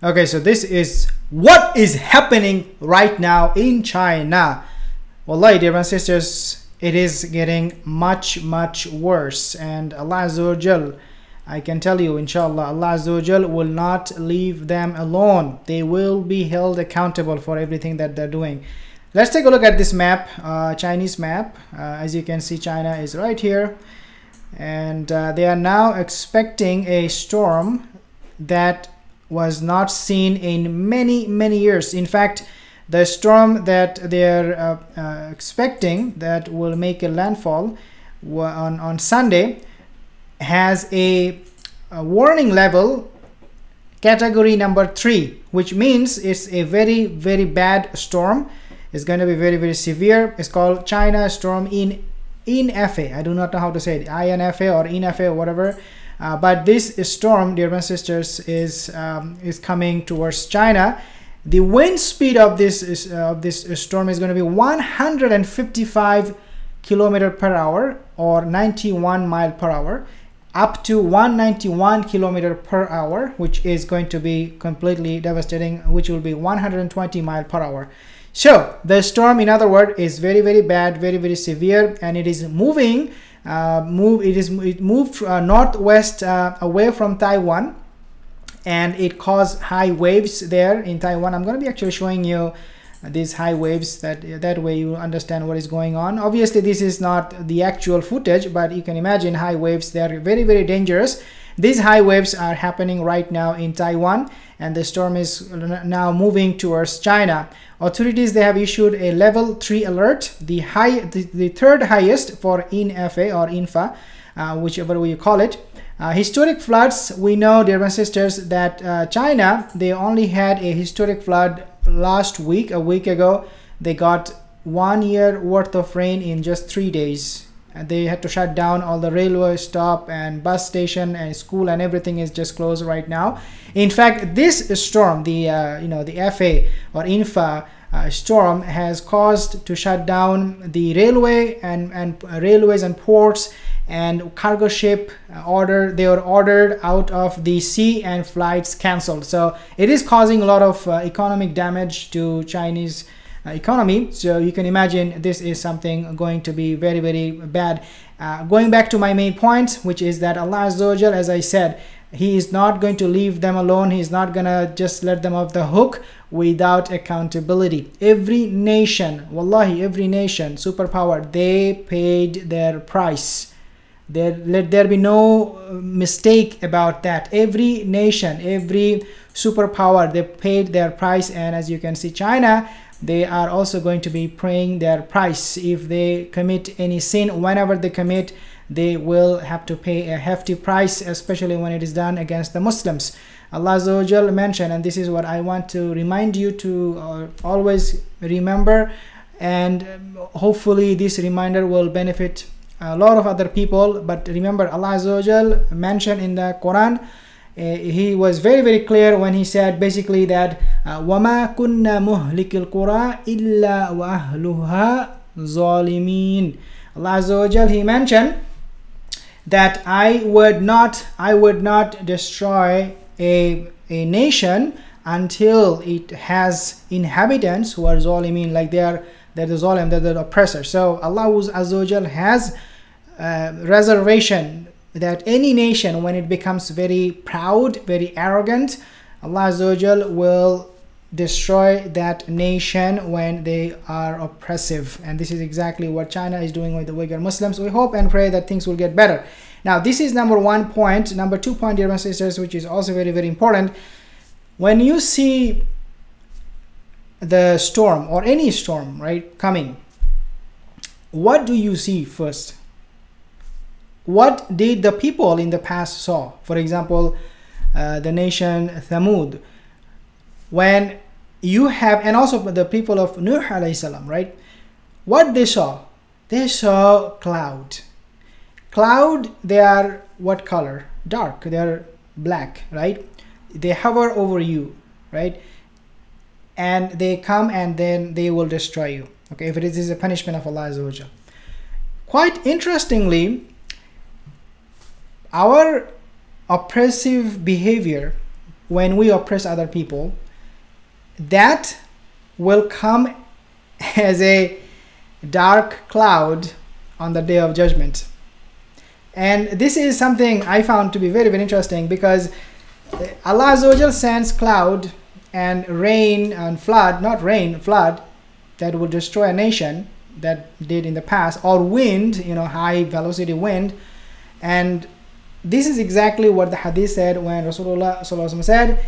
Okay, so this is what is happening right now in China. Wallahi, dear brothers and sisters, it is getting much worse, and Allah Azza wa Jal, I can tell you, inshallah, Allah Azza wa Jal will not leave them alone. They will be held accountable for everything that they're doing. Let's take a look at this map, Chinese map. As you can see, China is right here, and they are now expecting a storm that was not seen in many years. In fact, the storm that they're expecting that will make a landfall on Sunday has a warning level category number 3, which means it's a very bad storm. It's going to be very severe. It's called China storm INFA. I do not know how to say it, INFA or INFA or whatever. But this storm, dear brothers and sisters, is coming towards China. The wind speed of this storm is going to be 155 km per hour or 91 mile per hour, up to 191 km per hour, which is going to be completely devastating, which will be 120 mile per hour. So the storm, in other words, is very bad, very severe, and it is moving. It moved northwest away from Taiwan, and it caused high waves there in Taiwan. I'm going to be actually showing you these high waves, that way you understand what is going on. Obviously this is not the actual footage, but you can imagine high waves. They are very dangerous. These high waves are happening right now in Taiwan, and the storm is now moving towards China. Authorities, they have issued a level 3 alert, the third highest for INFA or INFA, whichever way you call it. Historic floods, we know, dear brothers and sisters, that China, they only had a historic flood last week, a week ago. They got 1 year worth of rain in just 3 days. And they had to shut down all the railway stop and bus station and school, and everything is just closed right now. In fact, this storm, the the FA or INFA storm, has caused to shut down the railway and railways and ports, and cargo ship they were ordered out of the sea and flights cancelled. So it is causing a lot of economic damage to Chinese economy. So you can imagine this is something going to be very bad. Going back to my main point, which is that Allah Azza wa Jal, as I said, He is not going to leave them alone. He's not gonna just let them off the hook without accountability. Every nation, wallahi, every nation, superpower, they paid their price. Let there be no mistake about that. Every nation, every superpower, they paid their price. And as you can see, China, they are also going to be paying their price. If they commit any sin, whenever they commit, they will have to pay a hefty price, especially when it is done against the Muslims. Allah Azza wa Jal mentioned, and this is what I want to remind you to always remember, and hopefully this reminder will benefit a lot of other people. But remember, Allah Azza wa Jal mentioned in the Quran, he was very clear when he said basically that وَمَا كُنَّا مُهْلِكِ الْقُرَىٰ إِلَّا وَأَهْلُهَا ظَالِمِينَ. Allah Azza wa Jal, he mentioned that I would not destroy a nation until it has inhabitants who are zalimin, like they're the zalim, they're the oppressor. So Allah Azza wa Jal has reservation that any nation, when it becomes very proud, very arrogant, Allah Azza wa Jal will destroy that nation when they are oppressive. And this is exactly what China is doing with the Uyghur Muslims. We hope and pray that things will get better. Now, this is number 1 point. Number 2 point, dear brothers and sisters, which is also very important. When you see the storm or any storm, right, coming, what do you see first? What did the people in the past saw? For example, the nation Thamud, when you have, and also the people of Nuh alayhi salam, right? What they saw? They saw cloud. Cloud, they are what color? Dark. They are black, right? They hover over you, right? And they come and then they will destroy you. Okay, if it is a punishment of Allah Azza wa Jal. Quite interestingly, our oppressive behavior when we oppress other people, that will come as a dark cloud on the day of judgment. And this is something I found to be very, very interesting, because Allah Azza wa Jal sends cloud and rain and flood, not rain, flood, that will destroy a nation, that did in the past, or wind, you know, high velocity wind. And this is exactly what the hadith said when Rasulullah sallallahu alaihi wasallam said,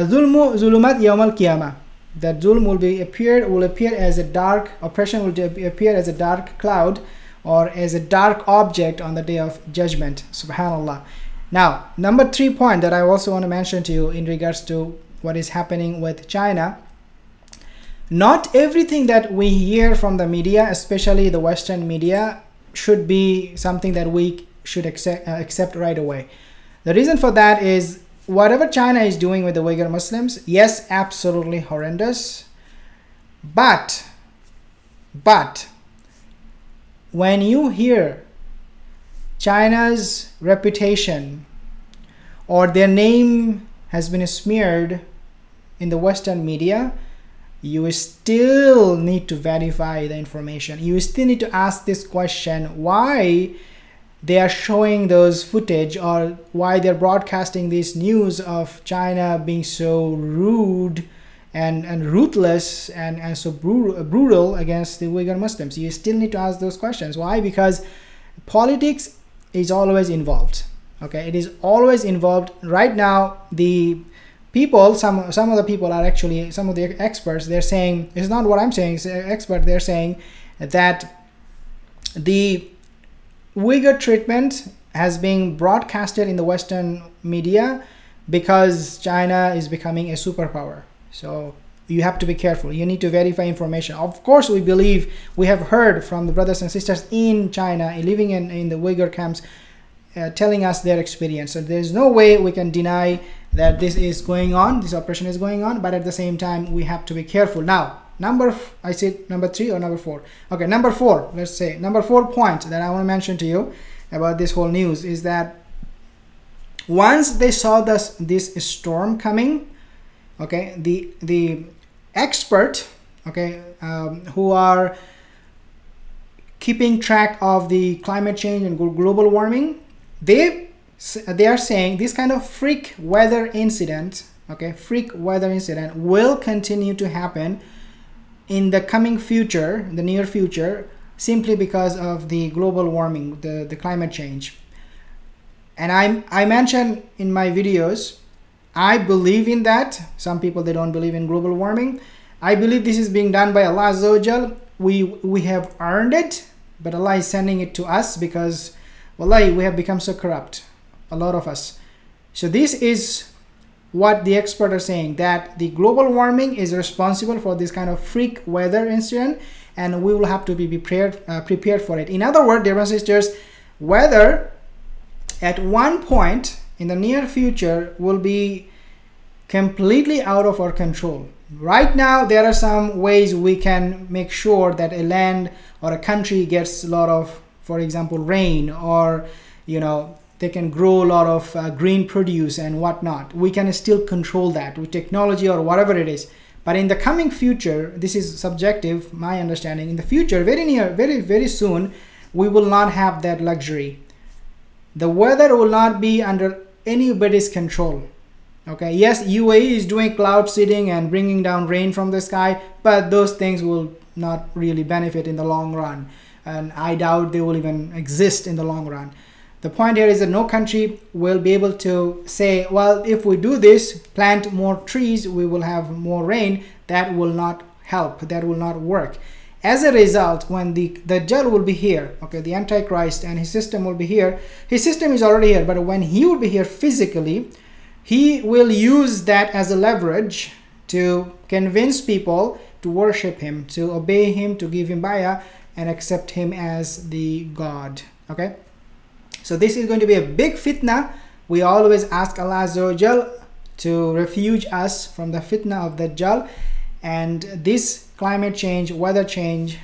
"Zulmu zulumat yawm al-qiyamah." That zulm will appear as a dark, oppression will appear as a dark cloud or as a dark object on the day of judgment. Subhanallah. Now, number 3 point that I also want to mention to you in regards to what is happening with China. Not everything that we hear from the media, especially the Western media, should be something that we should accept right away. The reason for that is whatever China is doing with the Uyghur Muslims, yes, absolutely horrendous. But when you hear China's reputation or their name has been smeared in the Western media, you still need to verify the information. You still need to ask this question, why they are showing those footage, or why they're broadcasting this news of China being so rude and ruthless and so brutal against the Uyghur Muslims. You still need to ask those questions. Why? Because politics is always involved. Okay, it is always involved. Right now, the people, some of the people are actually, some of the experts, they're saying, it's not what I'm saying, it's an expert, they're saying that the Uyghur treatment has been broadcasted in the Western media because China is becoming a superpower. So you have to be careful. You need to verify information. Of course, we believe, we have heard from the brothers and sisters in China living in the Uyghur camps telling us their experience. So there's no way we can deny that this is going on, this operation is going on, but at the same time, we have to be careful. Now, I said number 3 or number 4? Okay, number 4, let's say. Number 4 point that I want to mention to you about this whole news is that once they saw this storm coming, okay, the expert, okay, who are keeping track of the climate change and global warming, they are saying this kind of freak weather incident, okay, freak weather incident will continue to happen in the coming future, the near future, simply because of the global warming, the climate change. And I mentioned in my videos, I believe in that. Some people, they don't believe in global warming. I believe this is being done by Allah Azza wa Jal. We have earned it, but Allah is sending it to us because, wallahi, we have become so corrupt, a lot of us. So this is what the experts are saying, that the global warming is responsible for this kind of freak weather incident, and we will have to be prepared for it. In other words, dear brothers and sisters, weather at one point in the near future will be completely out of our control. Right now, there are some ways we can make sure that a land or a country gets a lot of, for example, rain, or, you know, they can grow a lot of green produce and whatnot. We can still control that with technology or whatever it is. But in the coming future, this is subjective, my understanding, in the future, very soon, we will not have that luxury. The weather will not be under anybody's control. Okay, yes, UAE is doing cloud seeding and bringing down rain from the sky, but those things will not really benefit in the long run. And I doubt they will even exist in the long run. The point here is that no country will be able to say, well, if we do this, plant more trees, we will have more rain. That will not help. That will not work. As a result, when the Dajjal will be here, okay, the Antichrist and his system will be here. His system is already here, but when he will be here physically, he will use that as a leverage to convince people to worship him, to obey him, to give him bayah, and accept him as the God. Okay? So this is going to be a big fitna. We always ask Allah Azza wa Jal to refuge us from the fitna of Dajjal. And this climate change, weather change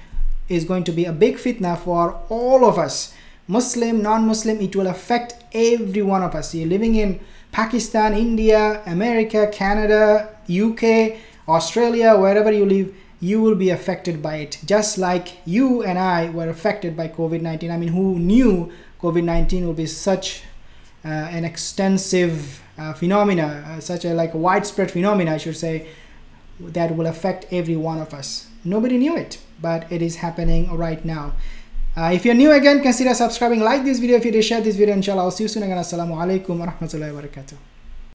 is going to be a big fitna for all of us. Muslim, non-Muslim, it will affect every one of us. You're living in Pakistan, India, America, Canada, UK, Australia, wherever you live, you will be affected by it, just like you and I were affected by COVID-19. I mean, who knew COVID-19 would be such an extensive phenomena, such a like widespread phenomena, I should say, that will affect every one of us. Nobody knew it, but it is happening right now. If you're new again, consider subscribing, like this video if you did, share this video. Inshallah, I'll see you soon again. Assalamu alaikum wa rahmatullahi wa barakatuh.